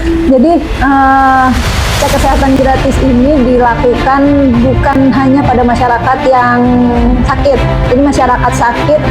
Jadi cek kesehatan gratis ini dilakukan bukan hanya pada masyarakat yang sakit. Jadi masyarakat sakit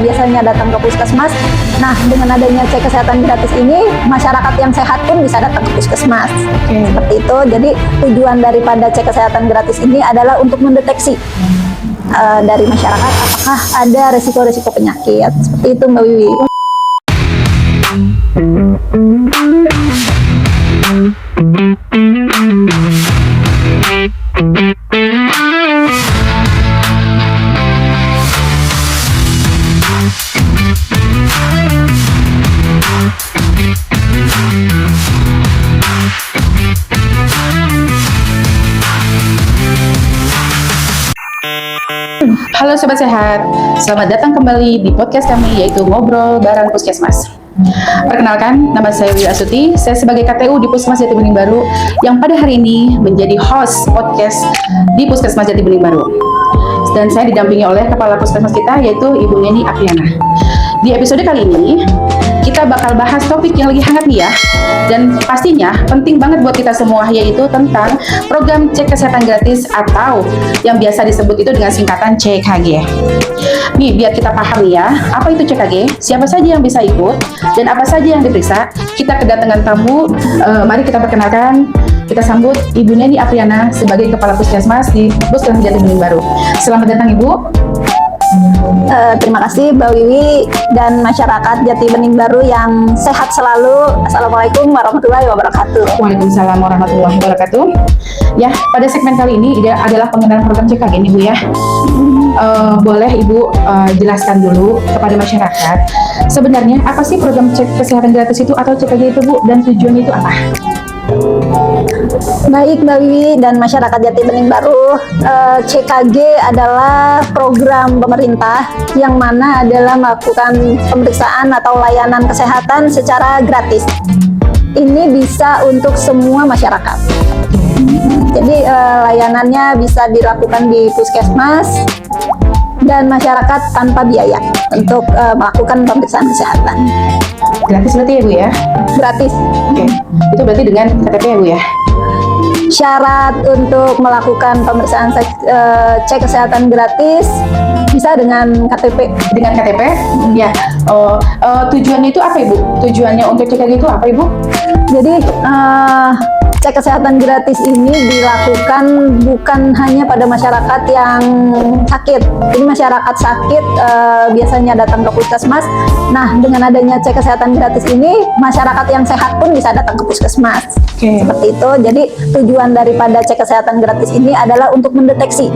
biasanya datang ke puskesmas. Nah, dengan adanya cek kesehatan gratis ini, masyarakat yang sehat pun bisa datang ke puskesmas. Seperti itu. Jadi tujuan daripada cek kesehatan gratis ini adalah untuk mendeteksi dari masyarakat apakah ada resiko-resiko penyakit. Seperti itu, Mbak Wiwi. Halo Sobat Sehat, selamat datang kembali di podcast kami yaitu Ngobrol Bareng Puskesmas. Perkenalkan, nama saya Wiwi Astuti, saya sebagai KTU di Puskesmas Jati Bening Baru yang pada hari ini menjadi host podcast di Puskesmas Jati Bening Baru. Dan saya didampingi oleh Kepala Puskesmas kita yaitu Ibu Neni Apriana. Di episode kali ini, kita bakal bahas topik yang lagi hangat nih ya. Dan pastinya penting banget buat kita semua, yaitu tentang program cek kesehatan gratis atau yang biasa disebut itu dengan singkatan CKG. Nih, biar kita paham ya, apa itu CKG, siapa saja yang bisa ikut, dan apa saja yang diperiksa. Kita kedatangan tamu, mari kita perkenalkan, kita sambut Ibu Neni Apriana sebagai Kepala Puskesmas di Puskesmas Jati Bening Baru. Selamat datang Ibu. Terima kasih Mbak Wiwi dan masyarakat Jati Bening Baru yang sehat selalu. Assalamualaikum warahmatullahi wabarakatuh. Waalaikumsalam warahmatullahi wabarakatuh. Ya, pada segmen kali ini adalah pengenalan program CKG ini Bu ya. Boleh Ibu jelaskan dulu kepada masyarakat sebenarnya apa sih program cek kesehatan gratis itu atau CKG itu Bu, dan tujuannya itu apa? Baik Mbak Wiwi dan masyarakat Jati Bening Baru, CKG adalah program pemerintah yang mana adalah melakukan pemeriksaan atau layanan kesehatan secara gratis. Ini bisa untuk semua masyarakat. Jadi layanannya bisa dilakukan di puskesmas dan masyarakat tanpa biaya untuk melakukan pemeriksaan kesehatan. Gratis berarti ya Bu ya? Gratis. Oke. Itu berarti dengan KTP ya Bu ya? Syarat untuk melakukan pemeriksaan cek kesehatan gratis bisa dengan KTP. Dengan KTP? Ya. Tujuannya itu apa Ibu? Tujuannya untuk CKG itu apa Ibu? Jadi cek kesehatan gratis ini dilakukan bukan hanya pada masyarakat yang sakit. Jadi masyarakat sakit biasanya datang ke puskesmas. Nah, dengan adanya cek kesehatan gratis ini, masyarakat yang sehat pun bisa datang ke puskesmas. Seperti itu. Jadi tujuan daripada cek kesehatan gratis ini adalah untuk mendeteksi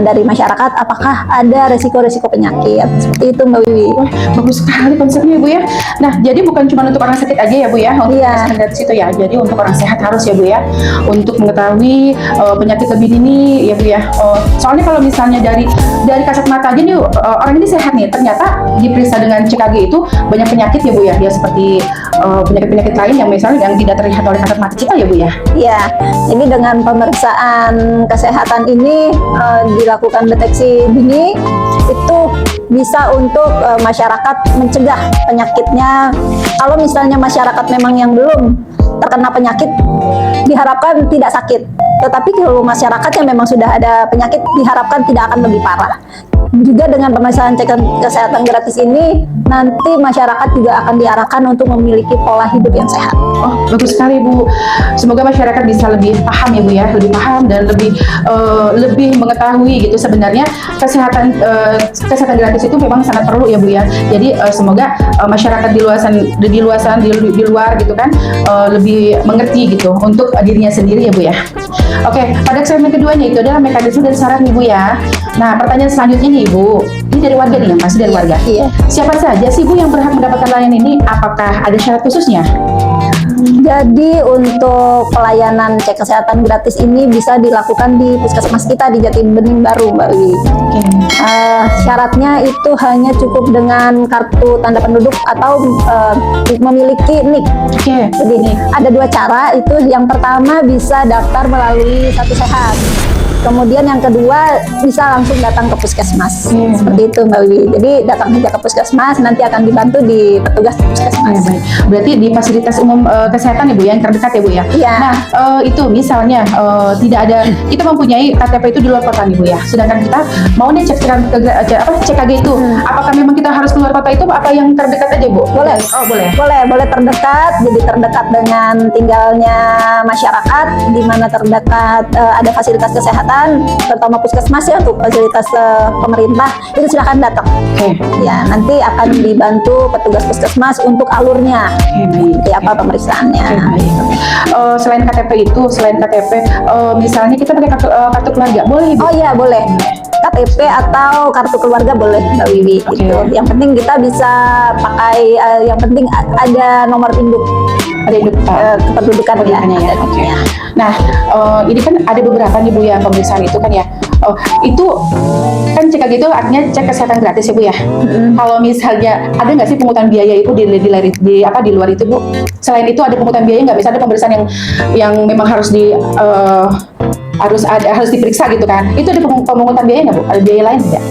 dari masyarakat apakah ada resiko-resiko penyakit. Seperti itu Mbak Wiwi. Wah, bagus sekali konsepnya Bu ya. Nah, jadi bukan cuma untuk orang sakit aja ya Bu ya, untuk kesehatan gratis itu ya. Jadi untuk orang sehat harus ya Bu ya, untuk mengetahui penyakit lebih dini ya Bu ya. Soalnya kalau misalnya dari kasat mata aja nih orang ini sehat nih, ternyata diperiksa dengan CKG itu banyak penyakit ya Bu ya. Ya seperti penyakit-penyakit lain yang misalnya yang tidak terlihat oleh kasat mata kita ya Bu ya. Iya. Ini dengan pemeriksaan kesehatan ini dilakukan deteksi dini, itu bisa untuk masyarakat mencegah penyakitnya. Kalau misalnya masyarakat memang yang belum terkena penyakit, diharapkan tidak sakit. Tetapi kalau masyarakat yang memang sudah ada penyakit, diharapkan tidak akan lebih parah. Juga dengan pemeriksaan cek kesehatan gratis ini, nanti masyarakat juga akan diarahkan untuk memiliki pola hidup yang sehat. Oh, bagus sekali Bu. Semoga masyarakat bisa lebih paham ya Bu ya, lebih paham dan lebih mengetahui gitu sebenarnya kesehatan gratis itu memang sangat perlu ya Bu ya. Jadi semoga masyarakat di luar gitu kan lebih mengerti gitu untuk dirinya sendiri ya Bu ya. Oke, pada segmen keduanya itu adalah mekanisme dan syarat nih Bu ya. Nah, pertanyaan selanjutnya nih Bu, ini dari warga nih, masih dari warga. Iya. Siapa saja sih Bu yang berhak mendapatkan layanan ini? Apakah ada syarat khususnya? Jadi untuk pelayanan cek kesehatan gratis ini bisa dilakukan di puskesmas kita di Jati Bening Baru, Mbak Wiwi. Syaratnya itu hanya cukup dengan kartu tanda penduduk atau memiliki NIK. Jadi ada dua cara itu. Yang pertama bisa daftar melalui Satu Sehat. Kemudian yang kedua bisa langsung datang ke puskesmas. Seperti itu Mbak Wiwi. Jadi datang saja ke puskesmas, nanti akan dibantu di petugas puskesmas. Baik. Berarti di fasilitas umum kesehatan ya Bu, yang terdekat ya Bu ya. Iya. Nah, itu misalnya tidak ada, kita mempunyai KTP itu di luar kota nih Bu ya. Sedangkan kita mau nih cek CKG itu, apakah memang kita harus keluar kota itu apa yang terdekat aja Bu? Boleh. Oh boleh. Boleh terdekat, jadi terdekat dengan tinggalnya masyarakat, di mana terdekat ada fasilitas kesehatan, terutama puskesmas ya untuk fasilitas pemerintah, itu silakan datang. Oke. Ya, nanti akan dibantu petugas puskesmas untuk alurnya, Oke, baik. seperti apa pemeriksaannya. Oke, baik. Selain KTP itu, misalnya kita pakai kartu keluarga, boleh Ibu? Oh iya, boleh. KTP atau kartu keluarga boleh Mbak Wiwi. Oke. Gitu. Yang penting kita bisa pakai, yang penting ada nomor induk Ada hidup kependudukan ya. kependudukannya ya. Oke. Nah, ini kan ada beberapa nih Bu ya pemeriksaan itu kan ya. Itu kan CKG itu artinya cek kesehatan gratis ya Bu ya. Kalau misalnya ada nggak sih pungutan biaya itu di luar itu Bu? Selain itu ada pungutan biaya nggak? Misalnya ada pemeriksaan yang memang harus harus diperiksa gitu kan? Itu ada pemungutan biaya nggak Bu? Ada biaya lain tidak?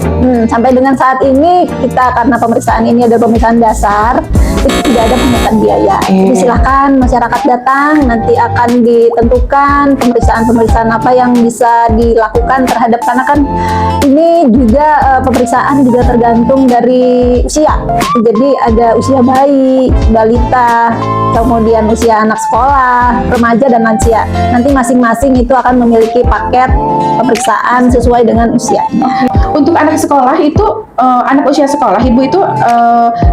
Sampai dengan saat ini kita karena pemeriksaan ini ada pemeriksaan dasar, itu tidak ada pungutan biaya. Jadi silakan masyarakat datang, nanti akan ditentukan pemeriksaan apa yang bisa dilakukan terhadap, karena kan ini juga pemeriksaan juga tergantung dari usia. Jadi ada usia bayi, balita, kemudian usia anak sekolah, remaja dan lansia. Nanti masing-masing itu akan memiliki paket pemeriksaan sesuai dengan usianya. Untuk anak sekolah itu, anak usia sekolah, Ibu itu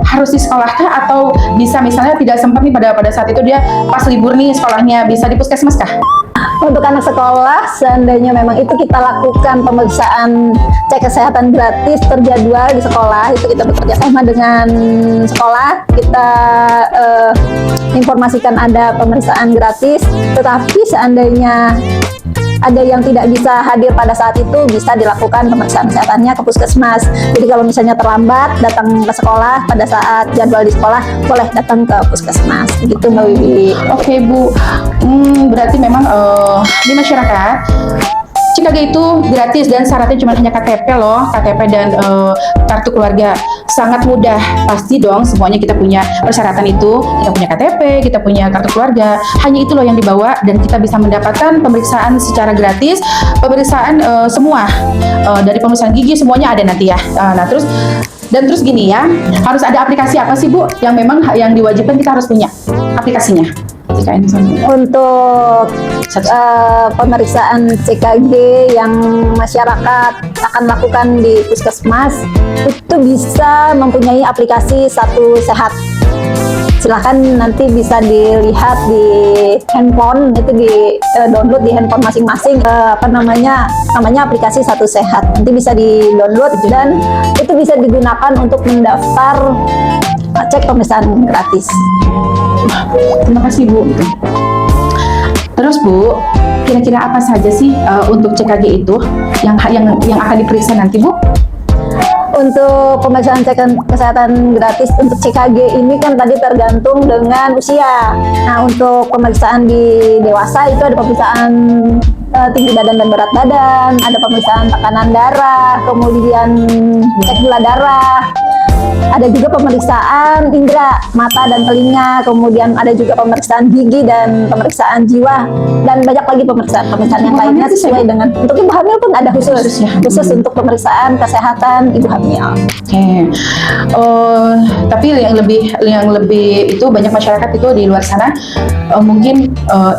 harus di sekolahkah atau bisa misalnya tidak sempat nih pada saat itu dia pas libur nih sekolahnya, bisa di puskesmas kah? Untuk anak sekolah, seandainya memang itu kita lakukan pemeriksaan cek kesehatan gratis terjadwal di sekolah, itu kita bekerja sama dengan sekolah, kita informasikan ada pemeriksaan gratis. Tetapi seandainya ada yang tidak bisa hadir pada saat itu, bisa dilakukan pemeriksaan kesehatannya ke puskesmas. Jadi kalau misalnya terlambat datang ke sekolah pada saat jadwal di sekolah, boleh datang ke puskesmas. Begitu Mbak Wiwi. Oke Bu, berarti memang di masyarakat CKG itu gratis dan syaratnya cuma hanya KTP loh, KTP dan kartu keluarga. Sangat mudah, pasti dong semuanya kita punya persyaratan itu, kita punya KTP, kita punya kartu keluarga. Hanya itu loh yang dibawa dan kita bisa mendapatkan pemeriksaan secara gratis, pemeriksaan semua dari pemeriksaan gigi semuanya ada nanti ya. Nah terus gini ya, harus ada aplikasi apa sih Bu yang memang yang diwajibkan kita harus punya aplikasinya? Untuk pemeriksaan CKG yang masyarakat akan lakukan di puskesmas, itu bisa mempunyai aplikasi Satu Sehat. Silahkan nanti bisa dilihat di handphone, itu di download di handphone masing-masing. Namanya aplikasi Satu Sehat. Nanti bisa di download dan itu bisa digunakan untuk mendaftar cek pemeriksaan gratis. Terima kasih Bu. Terus Bu, kira-kira apa saja sih untuk CKG itu yang akan diperiksa nanti Bu? Untuk pemeriksaan kesehatan gratis untuk CKG ini kan tadi tergantung dengan usia. Nah, untuk pemeriksaan di dewasa itu ada pemeriksaan tinggi badan dan berat badan, ada pemeriksaan tekanan darah, kemudian cek gula darah. Ada juga pemeriksaan indera, mata dan telinga, kemudian ada juga pemeriksaan gigi dan pemeriksaan jiwa, dan banyak lagi pemeriksaan yang lainnya sesuai dengan. Untuk ibu hamil pun ada khusus untuk pemeriksaan kesehatan ibu hamil. Oke. Tapi yang lebih itu banyak masyarakat itu di luar sana mungkin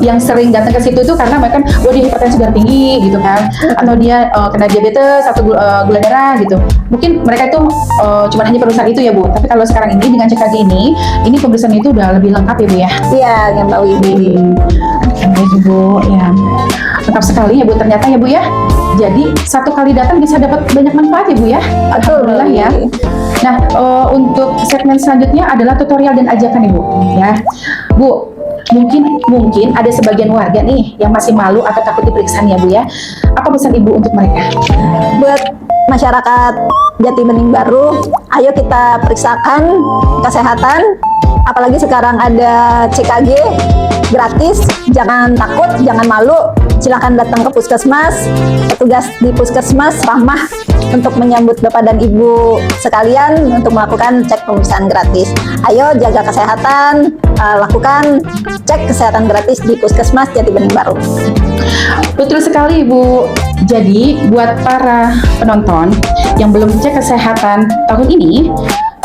yang sering datang ke situ itu karena mereka dia hipertensi darah tinggi gitu kan, atau dia kena diabetes atau gula darah gitu. Mungkin mereka itu cuma hanya pemeriksaan itu ya Bu. Tapi kalau sekarang ini dengan CKG ini pemeriksaan itu udah lebih lengkap ya Bu ya. Iya, yang Mbak Wiwi. Baik Bu, ya. Lengkap sekali ya Bu ternyata ya Bu ya. Jadi satu kali datang bisa dapat banyak manfaat ya Bu ya. Alhamdulillah ya. Nah, untuk segmen selanjutnya adalah tutorial dan ajakan ya Bu. Ya, Bu. Mungkin ada sebagian warga nih yang masih malu atau takut diperiksa ya Bu ya. Apa pesan Ibu untuk mereka? Buat masyarakat Jati Bening Baru, ayo kita periksakan kesehatan, apalagi sekarang ada CKG gratis. Jangan takut, jangan malu, silakan datang ke puskesmas. Petugas di puskesmas ramah untuk menyambut Bapak dan Ibu sekalian untuk melakukan cek pemeriksaan gratis. Ayo jaga kesehatan, lakukan cek kesehatan gratis di Puskesmas Jati Bening Baru. Betul sekali, Bu. Jadi, buat para penonton yang belum cek kesehatan tahun ini,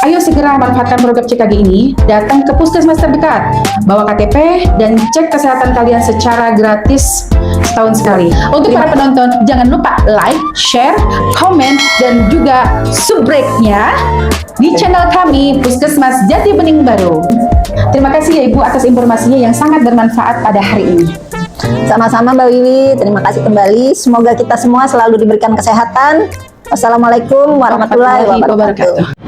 ayo segera manfaatkan program CKG ini, datang ke puskesmas terdekat, bawa KTP, dan cek kesehatan kalian secara gratis setahun sekali. Untuk para penonton, jangan lupa like, share, komen, dan juga subrek-nya di channel kami, Puskesmas Jati Bening Baru. Terima kasih ya Ibu atas informasinya yang sangat bermanfaat pada hari ini. Sama-sama Mbak Wiwi, terima kasih kembali. Semoga kita semua selalu diberikan kesehatan. Wassalamualaikum warahmatullahi wabarakatuh.